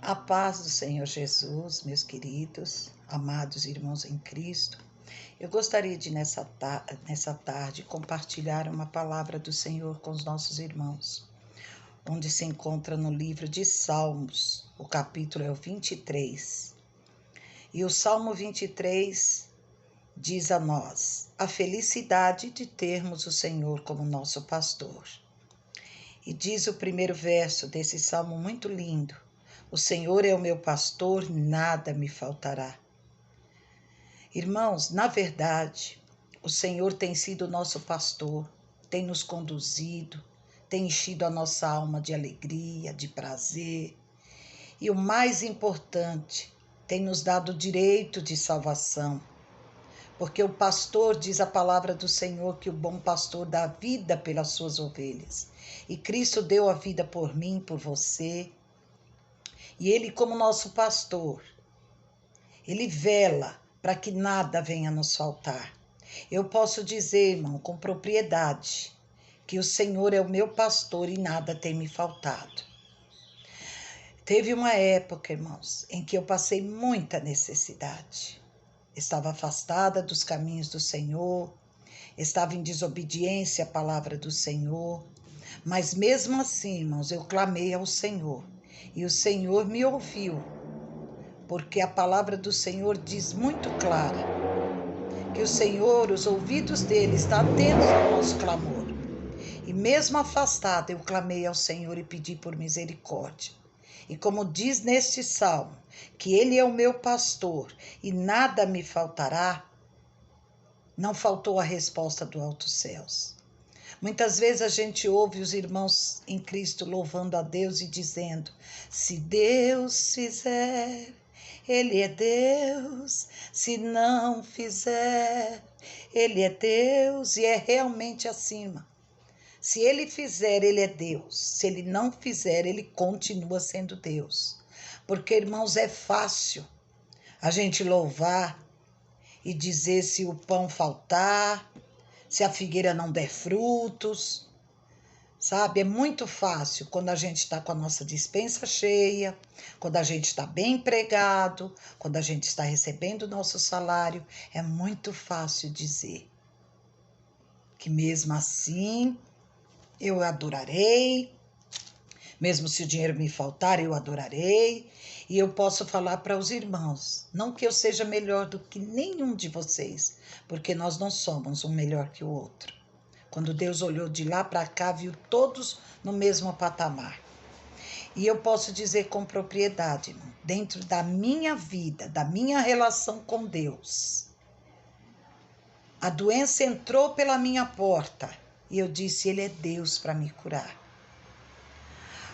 A paz do Senhor Jesus, meus queridos, amados irmãos em Cristo. Eu gostaria de, nessa tarde, compartilhar uma palavra do Senhor com os nossos irmãos, onde se encontra no livro de Salmos, o capítulo é o 23. E o Salmo 23 diz a nós a felicidade de termos o Senhor como nosso pastor. E diz o primeiro verso desse salmo muito lindo: o Senhor é o meu pastor, nada me faltará. Irmãos, na verdade, o Senhor tem sido nosso pastor, tem nos conduzido, tem enchido a nossa alma de alegria, de prazer. E o mais importante, tem nos dado o direito de salvação. Porque o pastor, diz a palavra do Senhor, que o bom pastor dá a vida pelas suas ovelhas. E Cristo deu a vida por mim, por você. E Ele, como nosso pastor, Ele vela para que nada venha nos faltar. Eu posso dizer, irmão, com propriedade, que o Senhor é o meu pastor e nada tem me faltado. Teve uma época, irmãos, em que eu passei muita necessidade. Estava afastada dos caminhos do Senhor, estava em desobediência à palavra do Senhor, mas mesmo assim, irmãos, eu clamei ao Senhor e o Senhor me ouviu, porque a palavra do Senhor diz muito clara que o Senhor, os ouvidos dele estão atentos ao nosso clamor. E mesmo afastada, eu clamei ao Senhor e pedi por misericórdia. E como diz neste salmo, que Ele é o meu pastor e nada me faltará, não faltou a resposta do alto céus. Muitas vezes a gente ouve os irmãos em Cristo louvando a Deus e dizendo: se Deus fizer, Ele é Deus, se não fizer, Ele é Deus, e é realmente assim. Se Ele fizer, Ele é Deus. Se Ele não fizer, Ele continua sendo Deus. Porque, irmãos, é fácil a gente louvar e dizer se o pão faltar, se a figueira não der frutos, sabe? É muito fácil quando a gente está com a nossa despensa cheia, quando a gente está bem empregado, quando a gente está recebendo o nosso salário. É muito fácil dizer que mesmo assim eu adorarei, mesmo se o dinheiro me faltar, eu adorarei. E eu posso falar para os irmãos, não que eu seja melhor do que nenhum de vocês, porque nós não somos um melhor que o outro. Quando Deus olhou de lá para cá, viu todos no mesmo patamar. E eu posso dizer com propriedade, irmão, dentro da minha vida, da minha relação com Deus, a doença entrou pela minha porta e eu disse: Ele é Deus para me curar.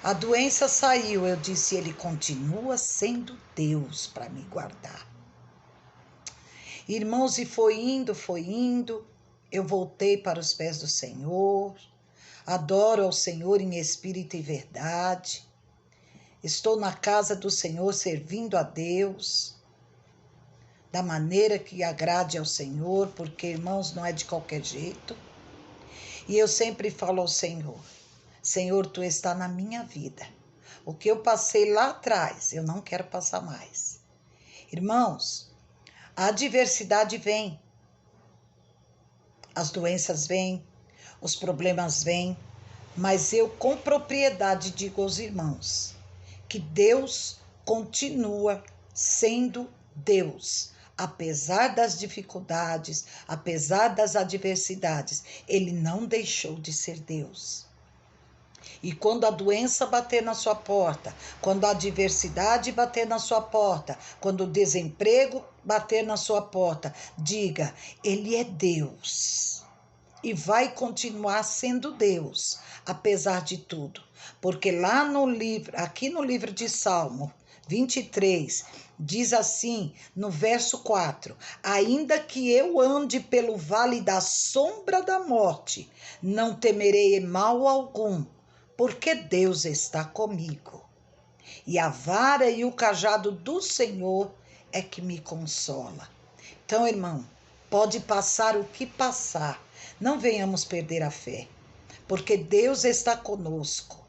A doença saiu, eu disse: Ele continua sendo Deus para me guardar. Irmãos, e foi indo, eu voltei para os pés do Senhor, adoro ao Senhor em espírito e verdade, estou na casa do Senhor servindo a Deus, da maneira que agrade ao Senhor, porque, irmãos, não é de qualquer jeito. E eu sempre falo ao Senhor: Senhor, Tu está na minha vida. O que eu passei lá atrás, eu não quero passar mais. Irmãos, a adversidade vem, as doenças vêm, os problemas vêm, mas eu com propriedade digo aos irmãos que Deus continua sendo Deus. Apesar das dificuldades, apesar das adversidades, Ele não deixou de ser Deus. E quando a doença bater na sua porta, quando a adversidade bater na sua porta, quando o desemprego bater na sua porta, diga: Ele é Deus. E vai continuar sendo Deus, apesar de tudo. Porque lá no livro, aqui no livro de Salmo 23, diz assim, no verso 4: ainda que eu ande pelo vale da sombra da morte, não temerei mal algum, porque Deus está comigo. E a vara e o cajado do Senhor é que me consola. Então, irmão, pode passar o que passar, não venhamos perder a fé, porque Deus está conosco.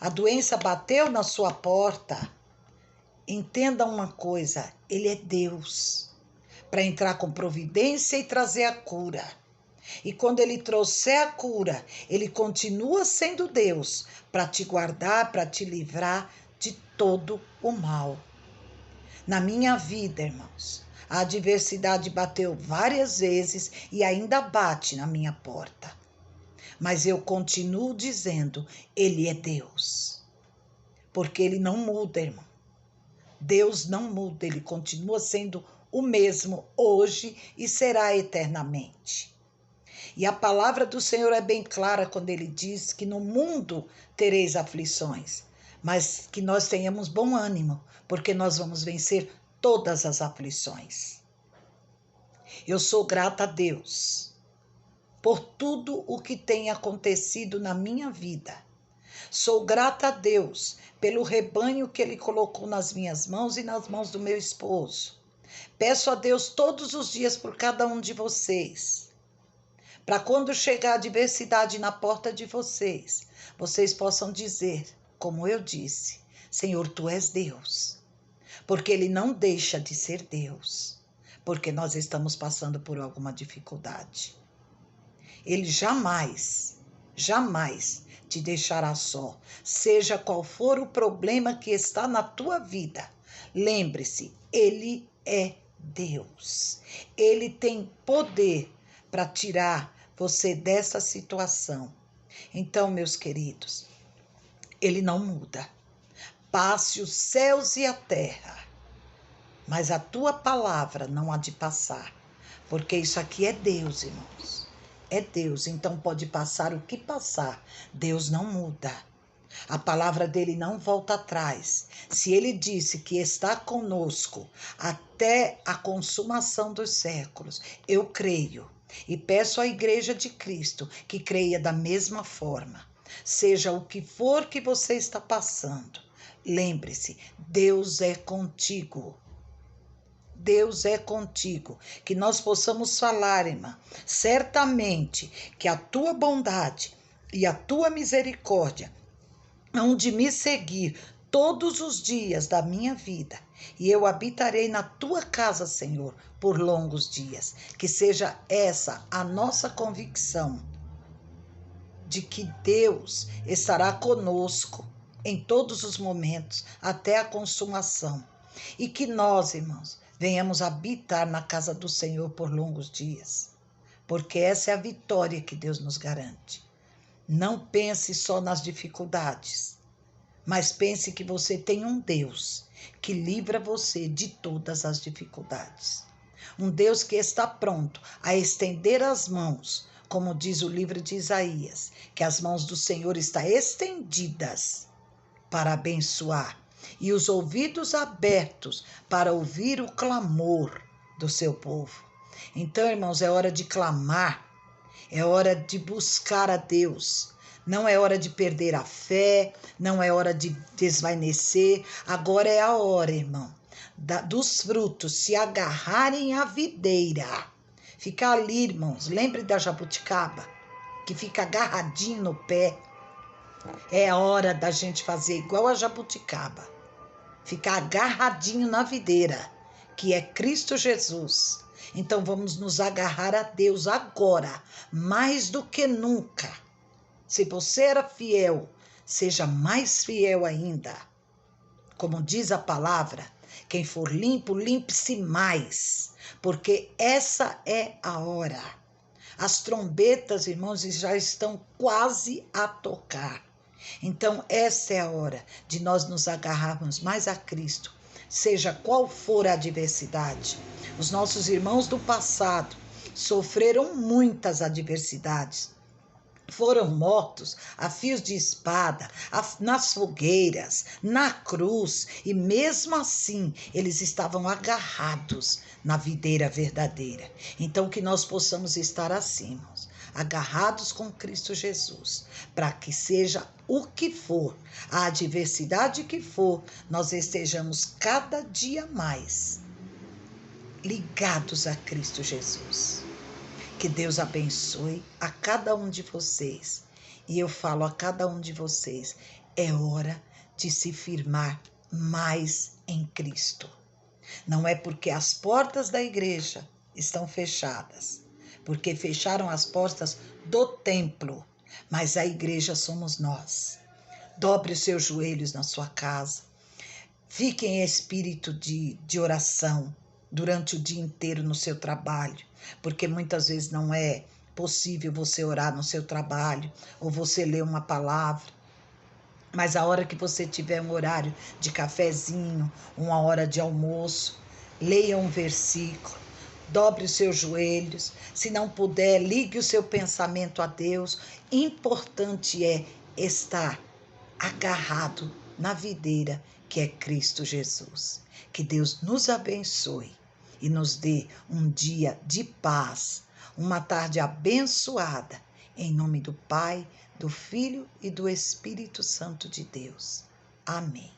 A doença bateu na sua porta Entenda uma coisa, ele é Deus, para entrar com providência e trazer a cura. E quando ele trouxer a cura, ele continua sendo Deus, para te guardar, para te livrar de todo o mal. Na minha vida, irmãos, a adversidade bateu várias vezes e ainda bate na minha porta. Mas eu continuo dizendo, ele é Deus. Porque ele não muda, irmão. Deus não muda, ele continua sendo o mesmo hoje e será eternamente. E a palavra do Senhor é bem clara quando ele diz que no mundo tereis aflições, mas que nós tenhamos bom ânimo, porque nós vamos vencer todas as aflições. Eu sou grata a Deus por tudo o que tem acontecido na minha vida. Sou grata a Deus pelo rebanho que ele colocou nas minhas mãos e nas mãos do meu esposo. Peço a Deus todos os dias por cada um de vocês, para quando chegar a adversidade na porta de vocês, vocês possam dizer, como eu disse, Senhor, tu és Deus, porque ele não deixa de ser Deus, porque nós estamos passando por alguma dificuldade. Ele jamais te deixará só, seja qual for o problema que está na tua vida. Lembre-se, ele é Deus. Ele tem poder para tirar você dessa situação. Então, meus queridos, ele não muda. Passe os céus e a terra, mas a tua palavra não há de passar, porque isso aqui é Deus, irmãos. É Deus, então pode passar o que passar. Deus não muda. A palavra dele não volta atrás. Se ele disse que está conosco até a consumação dos séculos, eu creio. E peço à Igreja de Cristo que creia da mesma forma. Seja o que for que você está passando, lembre-se, Deus é contigo. Deus é contigo, que nós possamos falar, irmã, certamente que a tua bondade e a tua misericórdia hão de me seguir todos os dias da minha vida, e eu habitarei na tua casa, Senhor, por longos dias. Que seja essa a nossa convicção, de que Deus estará conosco em todos os momentos, até a consumação, e que nós, irmãos, venhamos habitar na casa do Senhor por longos dias, porque essa é a vitória que Deus nos garante. Não pense só nas dificuldades, mas pense que você tem um Deus que livra você de todas as dificuldades. Um Deus que está pronto a estender as mãos, como diz o livro de Isaías, que as mãos do Senhor estão estendidas para abençoar, e os ouvidos abertos para ouvir o clamor do seu povo. Então, irmãos, é hora de clamar, é hora de buscar a Deus. Não é hora de perder a fé, não é hora de desvanecer. Agora é a hora, irmão, dos frutos se agarrarem à videira. Ficar ali, irmãos, lembre da jabuticaba, que fica agarradinho no pé. É a hora da gente fazer igual a jabuticaba, ficar agarradinho na videira, que é Cristo Jesus. Então vamos nos agarrar a Deus agora, mais do que nunca. Se você era fiel, seja mais fiel ainda. Como diz a palavra, quem for limpo, limpe-se mais, porque essa é a hora. As trombetas, irmãos, já estão quase a tocar. Então, essa é a hora de nós nos agarrarmos mais a Cristo, seja qual for a adversidade. Os nossos irmãos do passado sofreram muitas adversidades. Foram mortos a fios de espada, nas fogueiras, na cruz, e mesmo assim eles estavam agarrados na videira verdadeira. Então que nós possamos estar assim, irmãos, agarrados com Cristo Jesus, para que seja o que for, a adversidade que for, nós estejamos cada dia mais ligados a Cristo Jesus. Que Deus abençoe a cada um de vocês. E eu falo a cada um de vocês, é hora de se firmar mais em Cristo. Não é porque as portas da igreja estão fechadas, porque fecharam as portas do templo, mas a igreja somos nós. Dobre os seus joelhos na sua casa. Fique em espírito de oração durante o dia inteiro no seu trabalho, porque muitas vezes não é possível você orar no seu trabalho ou você ler uma palavra. Mas a hora que você tiver um horário de cafezinho, uma hora de almoço, leia um versículo, dobre os seus joelhos. Se não puder, ligue o seu pensamento a Deus. Importante é estar agarrado na videira que é Cristo Jesus. Que Deus nos abençoe e nos dê um dia de paz, uma tarde abençoada, em nome do Pai, do Filho e do Espírito Santo de Deus. Amém.